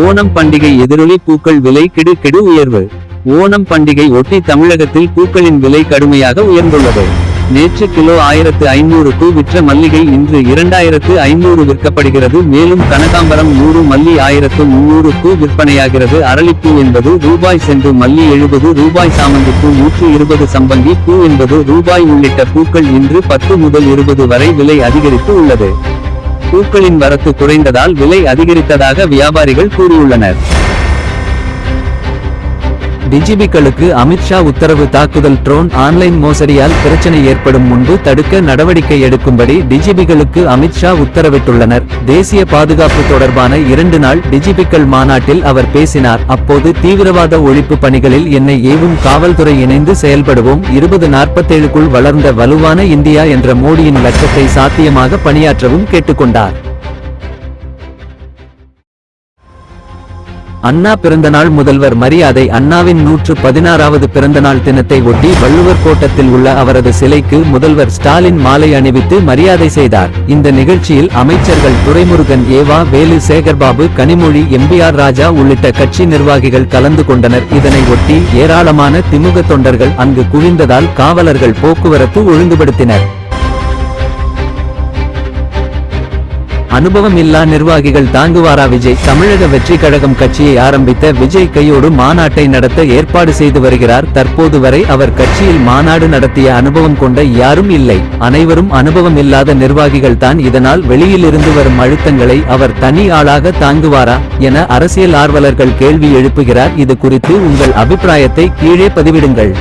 ஓணம் பண்டிகை எதிரொலி பூக்கள் விலை கிடு உயர்வு. ஓணம் பண்டிகை ஒட்டி தமிழகத்தில் பூக்களின் விலை கடுமையாக உயர்ந்துள்ளது. நேற்று கிலோ 1500க்கு விற்ற மல்லிகை இன்று 2500 விற்கப்படுகிறது. மேலும் கனகாம்பரம் 100 மல்லி 1300க்கு விற்பனையாகிறது. அரளிப்பூ ரூபாய் 80 செண்டு மல்லி ரூபாய் 70 சாமந்திப்பூ 120 சம்பங்கி பூ ரூபாய் உள்ளிட்ட பூக்கள் இன்று 10 முதல் 20 வரை விலை அதிகரித்து உள்ளது. பூக்களின் வரத்து குறைந்ததால் விலை அதிகரித்ததாக வியாபாரிகள் கூறியுள்ளனர். டிஜிபிக்களுக்கு அமித்ஷா உத்தரவு. தாக்குதல் ட்ரோன் ஆன்லைன் மோசடியால் பிரச்சனை ஏற்படும் முன்பு தடுக்க நடவடிக்கை எடுக்கும்படி டிஜிபிக்களுக்கு அமித்ஷா உத்தரவிட்டுள்ளனர். தேசிய பாதுகாப்பு தொடர்பான 2 நாள் டிஜிபிக்கள் மாநாட்டில் அவர் பேசினார். அப்போது தீவிரவாத ஒழிப்பு பணிகளில் என்னை ஏவும் காவல்துறை இணைந்து செயல்படுவோம். 2047க்குள் வளர்ந்த வலுவான இந்தியா என்ற மோடியின் லட்சத்தை சாத்தியமாக பணியாற்றவும் கேட்டுக்கொண்டார். அண்ணா பிறந்தநாள் முதல்வர் மரியாதை. அண்ணாவின் 116வது பிறந்தநாள் தினத்தை ஒட்டி வள்ளுவர் கோட்டத்தில் உள்ள அவரது சிலைக்கு முதல்வர் ஸ்டாலின் மாலை அணிவித்து மரியாதை செய்தார். இந்த நிகழ்ச்சியில் அமைச்சர்கள் துரைமுருகன், ஏவா வேலு, சேகர்பாபு, கனிமொழி, எம்பிஆர் ராஜா உள்ளிட்ட கட்சி நிர்வாகிகள் கலந்து கொண்டனர். இதனை ஒட்டி ஏராளமான திமுக தொண்டர்கள் அங்கு குவிந்ததால் காவலர்கள் போக்குவரத்து ஒழுங்குபடுத்தினர். அனுபவம் இல்லா நிர்வாகிகள் தாங்குவாரா விஜய்? தமிழக வெற்றி கழகம் கட்சியை ஆரம்பித்த விஜய் கையோடு மாநாட்டை நடத்த ஏற்பாடு செய்து வருகிறார். தற்போது வரை அவர் கட்சியில் மாநாடு நடத்திய அனுபவம் கொண்ட யாரும் இல்லை. அனைவரும் அனுபவம் இல்லாத நிர்வாகிகள் தான். இதனால் வெளியில் இருந்து வரும் அழுத்தங்களை அவர் தனி ஆளாக தாங்குவாரா என அரசியல் ஆர்வலர்கள் கேள்வி எழுப்புகிறார். இது குறித்து உங்கள் அபிப்பிராயத்தை கீழே பதிவிடுங்கள்.